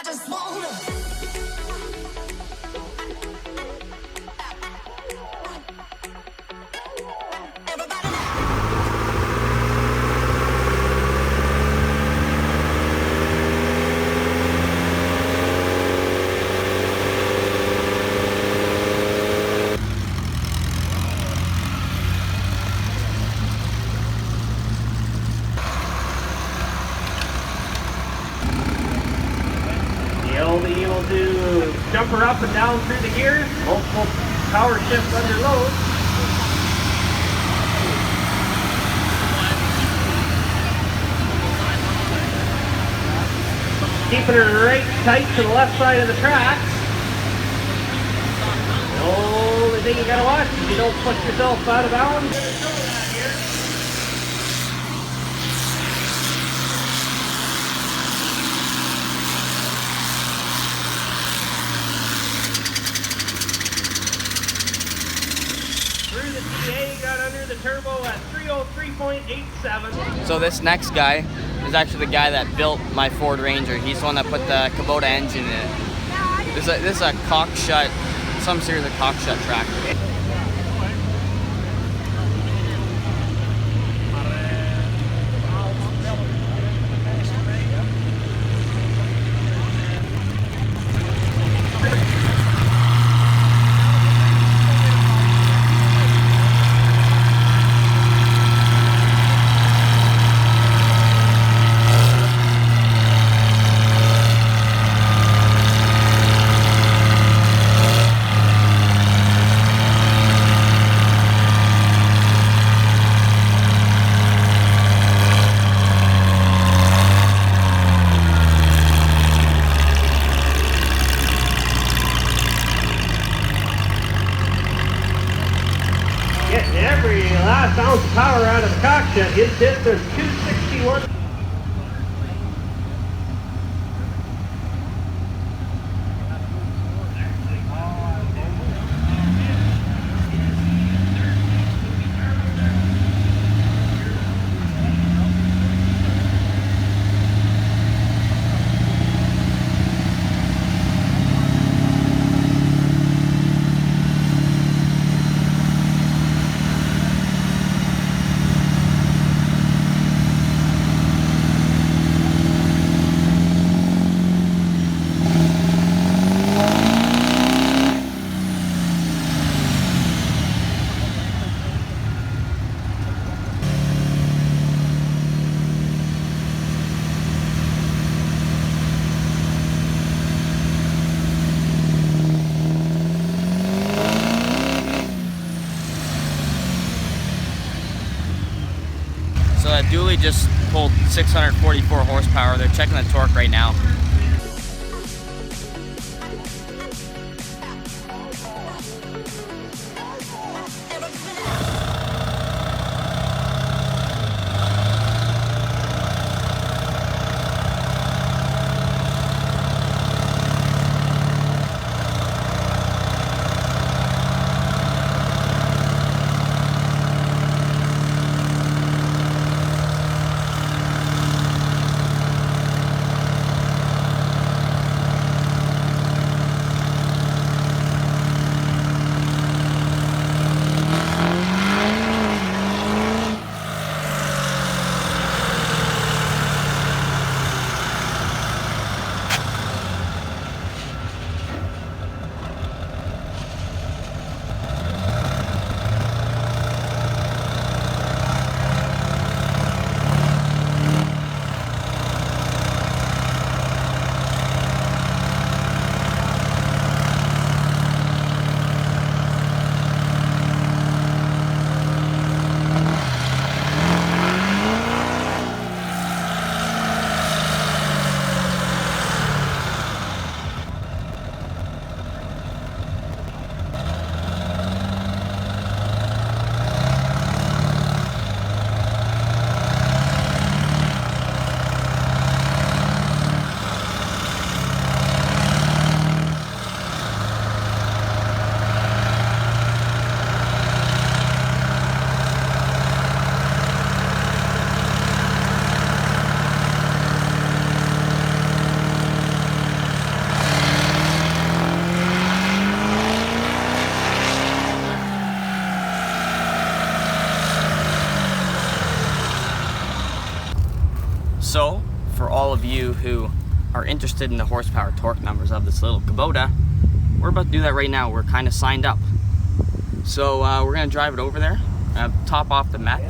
just wanna. Everybody now. The will do jumper up and down through the gears, multiple power shifts under load. Keeping her right tight to the left side of the track. The only thing you gotta watch is you don't push yourself out of bounds. Got under the turbo at 303.87. So this next guy is actually the guy that built my Ford Ranger. He's the one that put the Kubota engine in it. This is a cock shut, some series of cock shut tractor. Getting every last ounce of power out of the cock shut. His distance 261. So that dually just pulled 644 horsepower. They're checking the torque right now. are interested in the horsepower torque numbers of this little Kubota, we're about to do that right now. We're kind of signed up. So we're gonna drive it over there, top off the meth,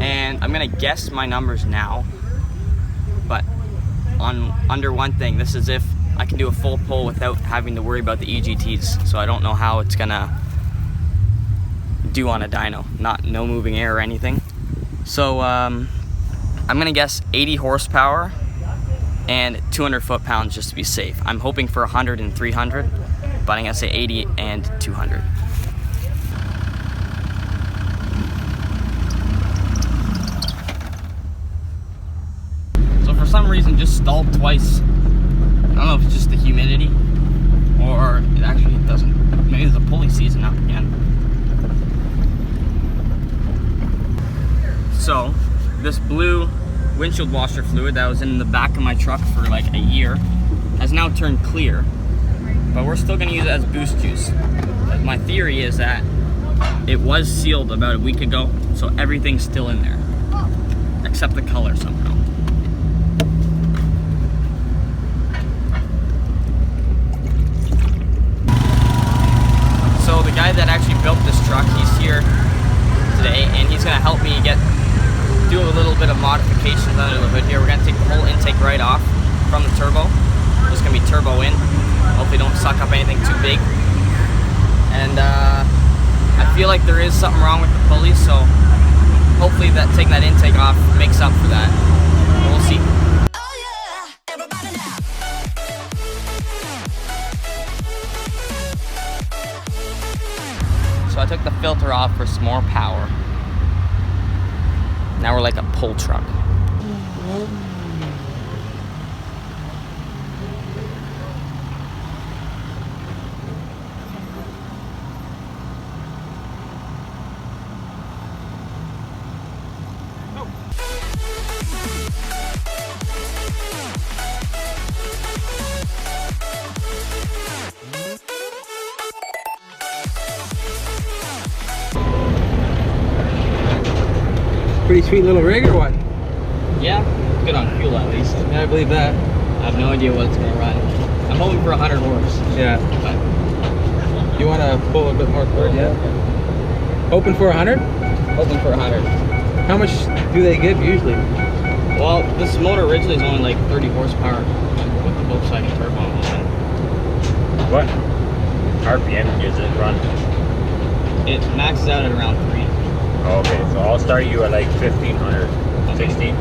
and I'm gonna guess my numbers now, but on under one thing. This is if I can do a full pull without having to worry about the EGTs. So I don't know how it's gonna do on a dyno. No moving air or anything. So I'm gonna guess 80 horsepower and 200 foot-pounds just to be safe. I'm hoping for 100 and 300, but I'm gonna say 80 and 200. So for some reason, just stalled twice. I don't know if it's just the humidity, or it actually doesn't. Maybe there's a pulley season up again. So, this blue windshield washer fluid that was in the back of my truck for like a year has now turned clear, but we're still gonna use it as boost juice. My theory is that it was sealed about a week ago, so everything's still in there, except the color somehow. So the guy that actually built this truck, he's here today, and he's gonna help me do a little bit of modifications under the hood here. We're gonna take the whole intake right off from the turbo. Just gonna be turbo in. Hopefully don't suck up anything too big. And I feel like there is something wrong with the pulley, so hopefully taking that intake off makes up for that. We'll see. Oh yeah, everybody now. So I took the filter off for some more power. Now we're like a pull truck. Pretty sweet little rig or what? Yeah, good on fuel at least. Yeah, I believe that. I have no idea what it's gonna run. I'm hoping for 100 horse. Yeah. But You want to pull a bit more cord? Yeah. Open for 100? hoping for 100. How much do they give usually? Well, this motor originally is only like 30 horsepower with the Volkswagen turbo on it. What RPM does it run? It maxes out at around 3. Okay, so I'll start you at like 1500, 16,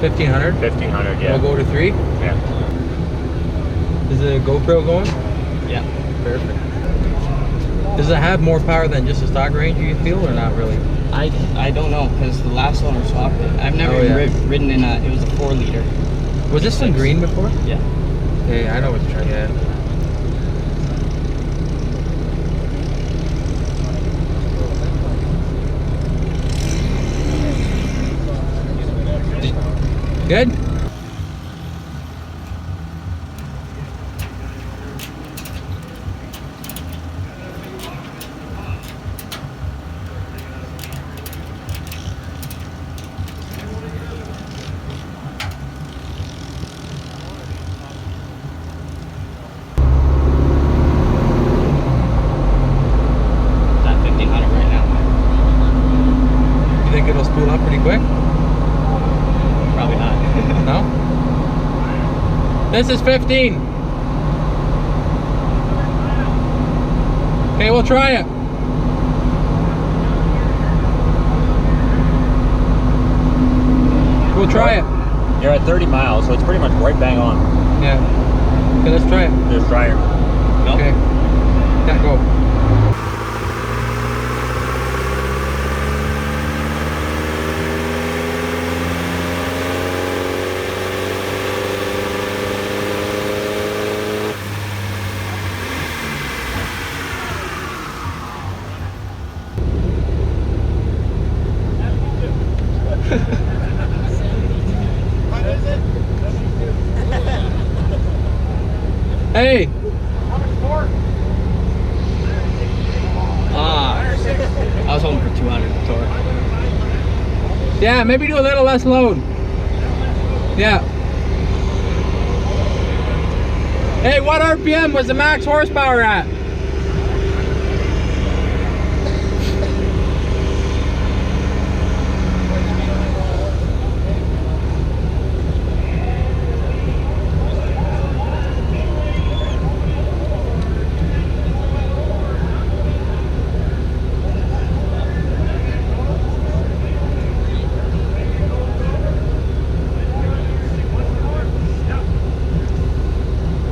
1500? 1500, yeah. We'll go to 3? Yeah. Is the GoPro going? Yeah. Perfect. Does it have more power than just a stock Ranger, you feel, or not really? I don't know, because the last owner swapped it. I've never ridden in it was a 4-liter. Was this in green before? Yeah. Okay, I know what you're trying to get. Good? At 1500 right now. You think it'll spool up pretty quick? Probably not. No? This is 15. Okay, we'll try it. We'll try it. You're at 30 miles, so it's pretty much right bang on. Yeah. Okay, let's try it. Just try it. Nope. Okay. Can't go. Hey! I was hoping for 200 torque. Yeah, maybe do a little less load. Yeah. Hey, what RPM was the max horsepower at?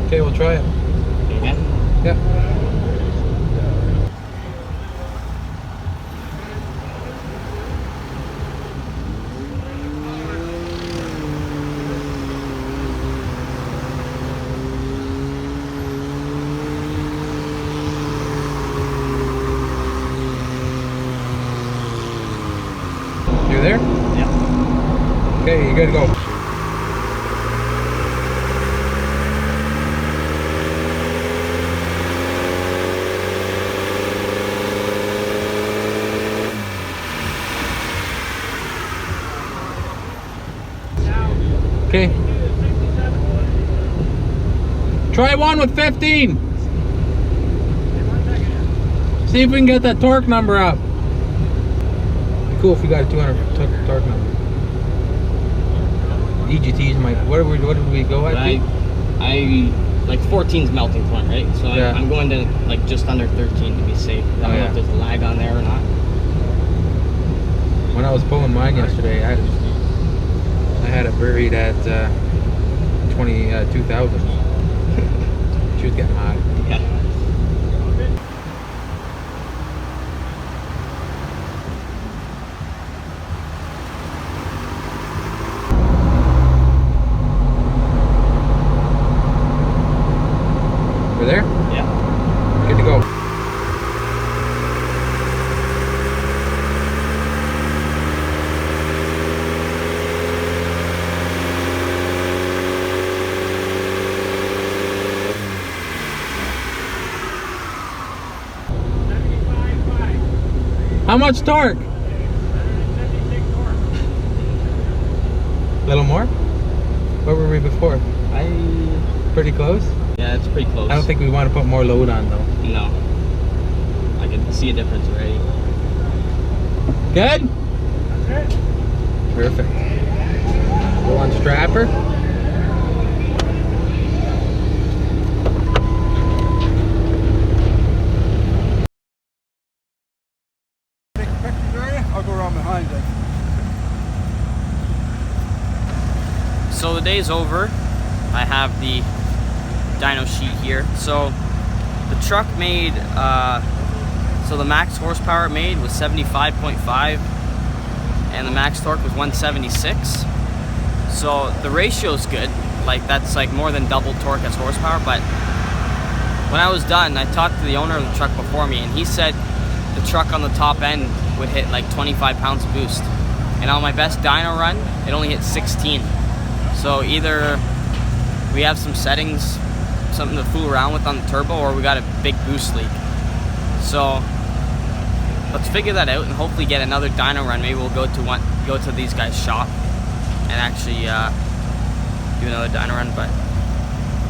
Okay, we'll try it. Okay. Yeah. You there? Yeah. Okay, you good to go. Okay. Try one with 15. See if we can get that torque number up. Cool if we got a 200 torque number. EGTs might. What did we go at? I like 14's melting point, right? So Yeah. I'm going to like just under 13 to be safe. I don't know if there's a lag on there or not. When I was pulling mine yesterday, I had it buried at 22,000. She was getting hot. Yeah. We're there? Yeah. Good to go. How much torque? 176 torque. A little more? Where were we before? Pretty close? Yeah, it's pretty close. I don't think we want to put more load on though. No. I can see a difference already. Good? That's it. Perfect. Go on strapper. Take pictures of you? I'll go around behind it. So the day's over. I have the dyno sheet here. So the truck made, so the max horsepower it made was 75.5 and the max torque was 176. So the ratio's good. Like that's like more than double torque as horsepower. But when I was done, I talked to the owner of the truck before me and he said the truck on the top end would hit like 25 pounds of boost. And on my best dyno run, it only hit 16. So either we have some settings, something to fool around with on the turbo, or we got a big boost leak. So let's figure that out and hopefully get another dyno run. Maybe we'll go to these guys' shop and actually do another dyno run. But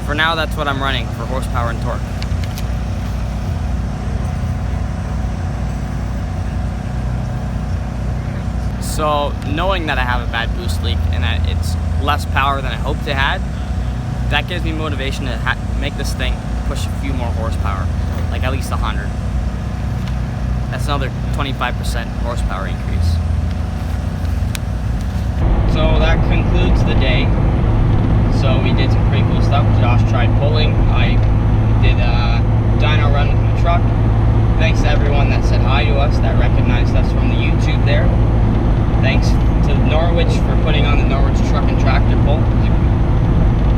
for now, that's what I'm running for horsepower and torque. So knowing that I have a bad boost leak and that it's less power than I hoped it had, that gives me motivation to make this thing push a few more horsepower, like at least 100. That's another 25% horsepower increase. So that concludes the day. So we did some pretty cool stuff. Josh tried pulling. I did a dyno run with my truck. Thanks to everyone that said hi to us, that recognized us from the YouTube there. Thanks to Norwich for putting on the Norwich Truck and Tractor Pull.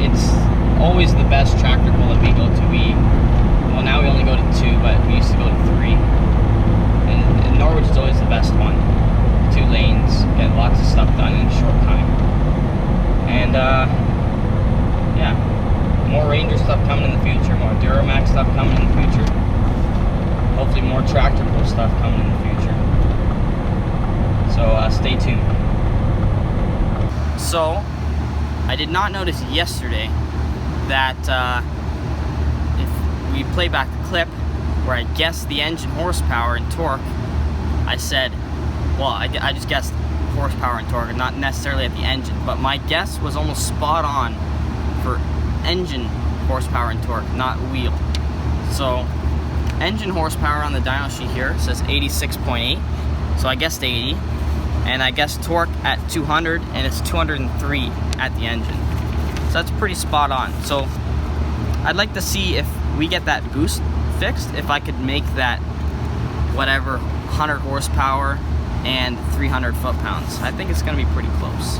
It's always the best tractor pull that we go to. Well, now we only go to 2, but we used to go to 3. And Norwich is always the best one. 2 lanes, get lots of stuff done in a short time. And yeah, more Ranger stuff coming in the future, more Duramax stuff coming in the future. Hopefully more tractor pull stuff coming in the future. So stay tuned. So I did not notice yesterday that we play back the clip where I guessed the engine horsepower and torque, I said, well, I just guessed horsepower and torque, not necessarily at the engine, but my guess was almost spot on for engine horsepower and torque, not wheel. So engine horsepower on the dyno sheet here says 86.8, so I guessed 80, and I guessed torque at 200, and it's 203 at the engine. So that's pretty spot on. So I'd like to see if we get that boost fixed, if I could make that whatever 100 horsepower and 300 foot-pounds. I think it's gonna be pretty close.